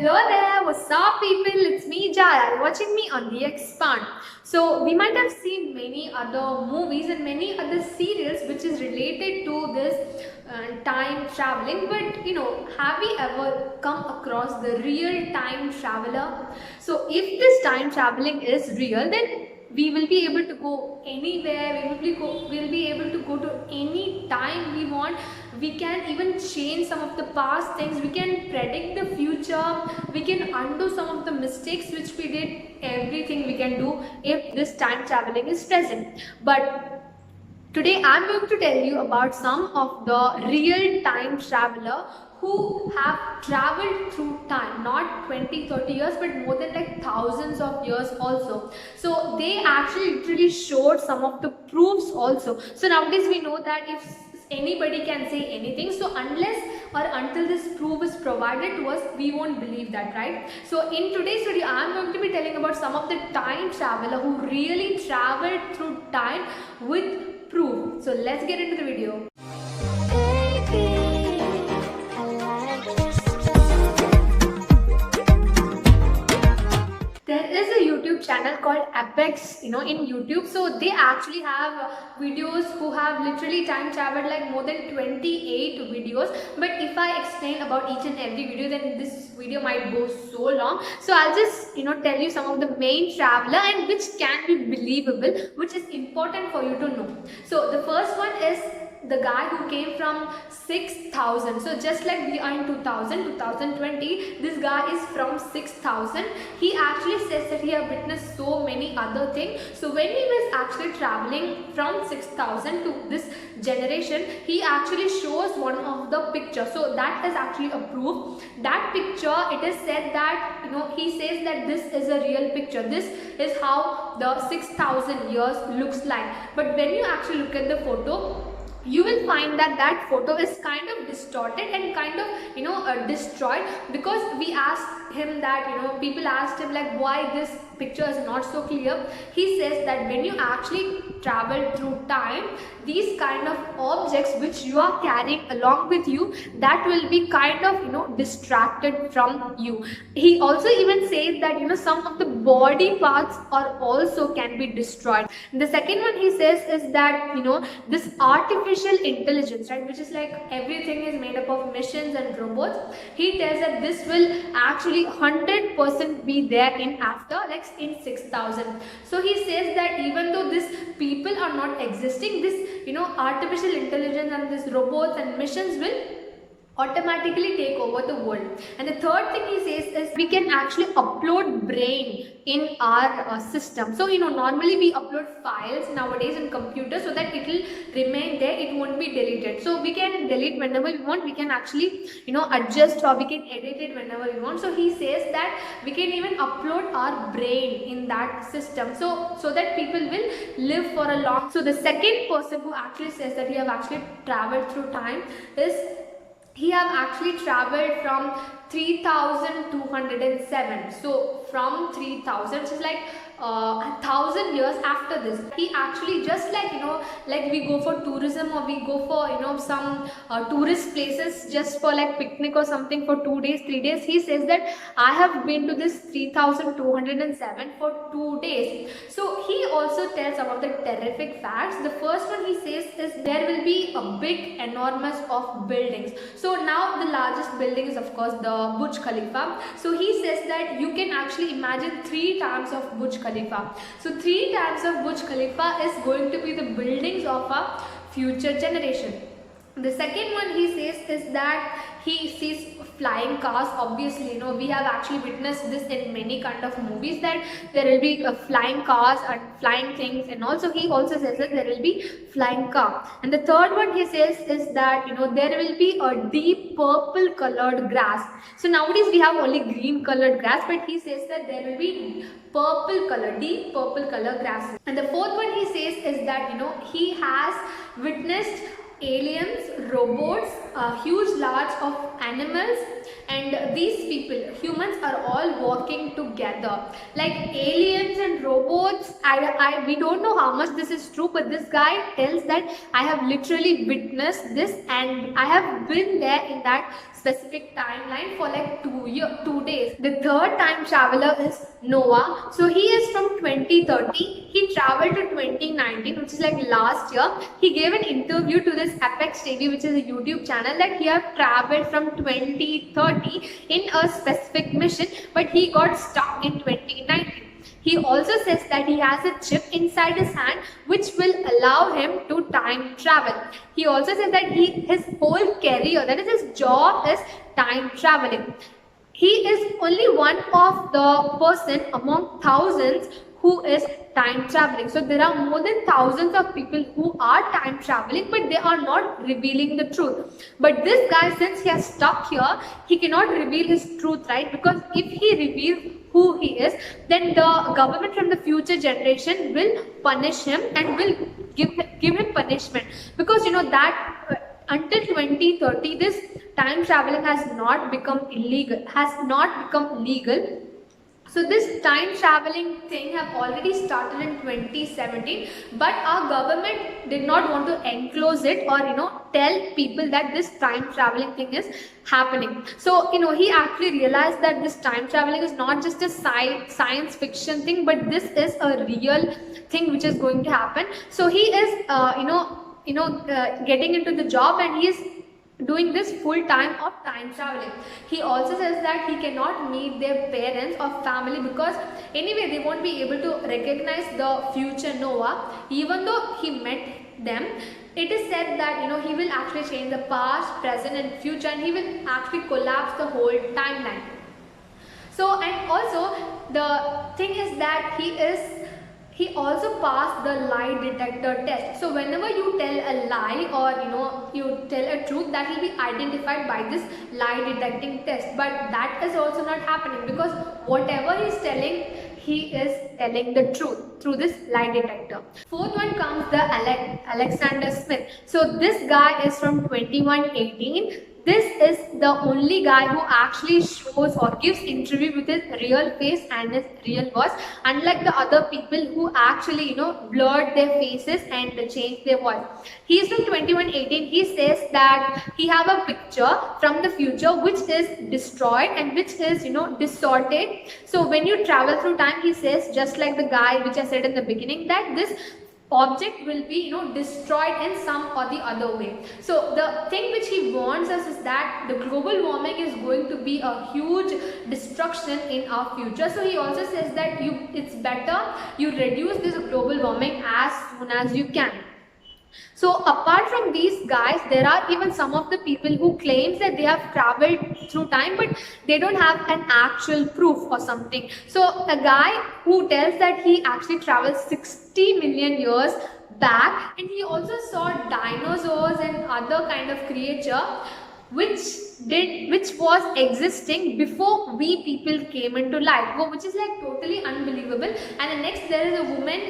Hello there, what's up people? It's me Jaya, you're watching me on The Expand. So we might have seen many other movies and many other serials which is related to this time traveling, but have we ever come across the real time traveler? So if this time traveling is real, then we will be able to go anywhere, we'll be able to go to any time we want. We can even change some of the past things, we can predict the future, we can undo some of the mistakes which we did. Everything we can do if this time traveling is present. But today I'm going to tell you about some of the real time traveler who have traveled through time, not 20-30 years but more than like thousands of years also. So they actually literally showed some of the proofs also. So nowadays we know that if anybody can say anything, so unless or until this proof is provided to us, we won't believe that, right? So in today's video I'm going to be telling about some of the time traveler who really traveled through time with proof. So let's get into the video. There is a YouTube channel called Apex, in YouTube. So they actually have videos who have literally time traveled like more than 28 videos. But if I explain about each and every video, then this video might go so long. So I'll just tell you some of the main traveler and which can be believable, which is important for you to know. So the first one is the guy who came from 6000. So just like we are in 2020, this guy is from 6000. He actually says that he have witnessed so many other things. So when he was actually traveling from 6000 to this generation, he actually shows one of the pictures. So that is actually a proof. That picture, it is said that he says that this is a real picture. This is how the 6000 years looks like. But when you actually look at the photo, you will find that that photo is kind of distorted and kind of destroyed, because we asked him that people asked him like why this picture is not so clear. He says that when you actually travel through time, these kind of objects which you are carrying along with you, that will be kind of distracted from you. He also even says that some of the body parts are also can be destroyed. The second one he says is that this artificial intelligence, right, which is like everything is made up of machines and robots. He tells that this will actually 100% be there in after like in 6000. So he says that even though these people are not existing, this artificial intelligence and these robots and machines will automatically take over the world. And the third thing he says is we can actually upload brain in our system. So normally we upload files nowadays in computers so that it will remain there, it won't be deleted. So we can delete whenever we want, we can actually adjust or we can edit it whenever we want. So he says that we can even upload our brain in that system, so that people will live for a long. So the second person who actually says that he have actually traveled through time is he have actually traveled from 3207. So from 3000, it's like 1000 years after this. He actually just like like we go for tourism or we go for some tourist places just for like picnic or something for 2 days 3 days. He says that I have been to this 3207 for 2 days. So he also tells some of the terrific facts. The first one he says is there will be a big enormous of buildings. So now the largest building is of course the Burj Khalifa. So he says that you can actually imagine 3 times of Burj Khalifa. So 3 times of Burj Khalifa is going to be the buildings of a future generation. The second one he says is that he sees flying cars. Obviously we have actually witnessed this in many kind of movies, that there will be flying cars and flying things, and also he also says that there will be flying car. And the third one he says is that there will be a deep purple colored grass. So nowadays we have only green colored grass, but he says that there will be purple color, deep purple color grass. And the fourth one he says is that he has witnessed aliens, robots, huge large of animals, and these people, humans are all working together. Like aliens and robots, we don't know how much this is true, but this guy tells that I have literally witnessed this and I have been there in that specific timeline for like 2 days. The third time traveler is Noah. So he is from 2030. He traveled to 2019, which is like last year. He gave an interview to this Apex TV, which is a YouTube channel, that he have traveled from 2030 in a specific mission, but he got stuck in 2019. He also says that he has a chip inside his hand which will allow him to time travel. He also says that his whole career, that is his job, is time traveling. He is only one of the person among thousands who is time traveling. So there are more than thousands of people who are time traveling, but they are not revealing the truth. But this guy, since he has stuck here, he cannot reveal his truth, right? Because if he reveals who he is, then the government from the future generation will punish him and will give him punishment. Because you know that until 2030, this time traveling has not become illegal, legal. So this time traveling thing have already started in 2017, but our government did not want to enclose it or tell people that this time traveling thing is happening. So he actually realized that this time traveling is not just a science fiction thing, but this is a real thing which is going to happen. So he is getting into the job, and he is doing this full time of time traveling. He also says that he cannot meet their parents or family because anyway they won't be able to recognize the future Noah. Even though he met them, it is said that he will actually change the past, present and future, and he will actually collapse the whole timeline. So, and also the thing is that he also passed the lie detector test. So whenever you tell a lie or you tell a truth, that will be identified by this lie detecting test. But that is also not happening, because whatever he is telling, he is telling the truth through this lie detector. Fourth one comes the Alexander Smith. So this guy is from 2118. This is the only guy who actually shows or gives interview with his real face and his real voice, unlike the other people who actually blurred their faces and changed their voice. He is from 2118. He says that he have a picture from the future which is destroyed and which is distorted. So when you travel through time, he says, just like the guy which I said in the beginning, that this object will be destroyed in some or the other way. So the thing which he warns us is that the global warming is going to be a huge destruction in our future. So he also says that it's better you reduce this global warming as soon as you can. So apart from these guys, there are even some of the people who claims that they have traveled through time, but they don't have an actual proof or something. So a guy who tells that he actually traveled 60 million years back, and he also saw dinosaurs and other kind of creature which was existing before we people came into life, which is like totally unbelievable. And the next, there is a woman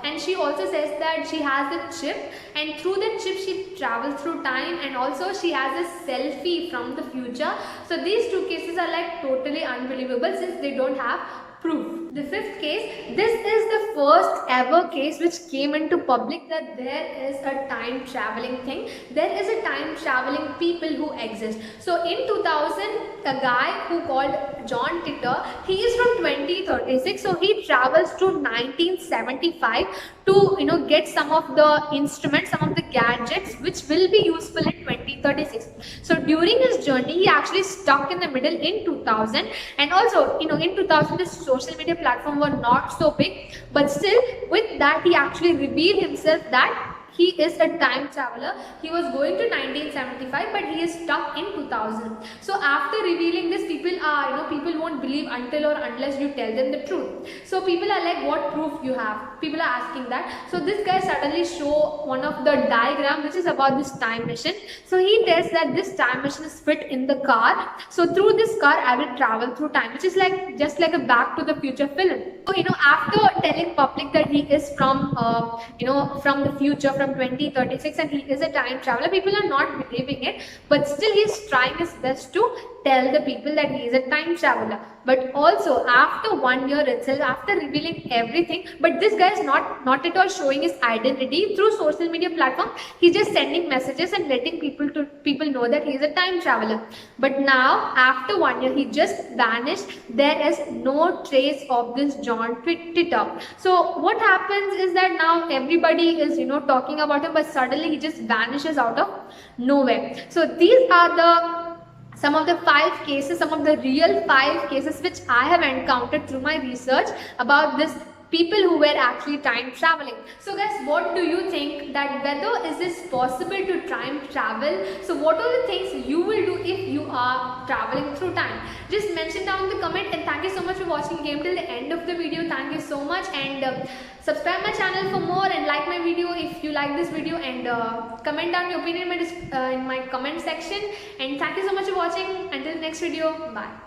and she also says that she has a chip, and through the chip she travels through time, and also she has a selfie from the future. So these two cases are like totally unbelievable since they don't have proof. The fifth case, this is the first ever case which came into public that there is a time traveling thing. There is a time traveling people who exist. So in 2000, a guy who called John Titor, he is from 2036. So he travels to 1975 to get some of the instruments, some of the gadgets which will be useful in 2036. So during his journey, he actually stuck in the middle in 2000, and also in 2000 the social media platform were not so big, but still with that he actually revealed himself that he is a time traveler. He was going to 1975, but he is stuck in 2000. So after revealing this, people are, people won't believe until or unless you tell them the truth. So people are like, what proof you have? People are asking that. So this guy suddenly show one of the diagram which is about this time machine. So he tells that this time machine is fit in the car. So through this car, I will travel through time, which is like just like a Back to the Future film. So after telling public that he is from from the future, from 2036, and he is a time traveler, people are not believing it, but still he is trying his best to tell the people that he is a time traveler. But also after 1 year itself, after revealing everything, but this guy is not at all showing his identity through social media platform. He's just sending messages and letting people know that he is a time traveler. But now after 1 year, he just vanished. There is no trace of this John Twitter. So what happens is that now everybody is talking about him, but suddenly he just vanishes out of nowhere. So these are some of the 5 cases, some of the real 5 cases which I have encountered through my research about this people who were actually time traveling. So guys, what do you think, that whether is this possible to time travel? So what are the things you will do if you are traveling through time? Just mention down in the comment, and thank you so much for watching game till the end of the video. Thank you so much, and subscribe my channel for more, and like my video if you like this video, and comment down your opinion in my comment section. And thank you so much for watching. Until next video, bye.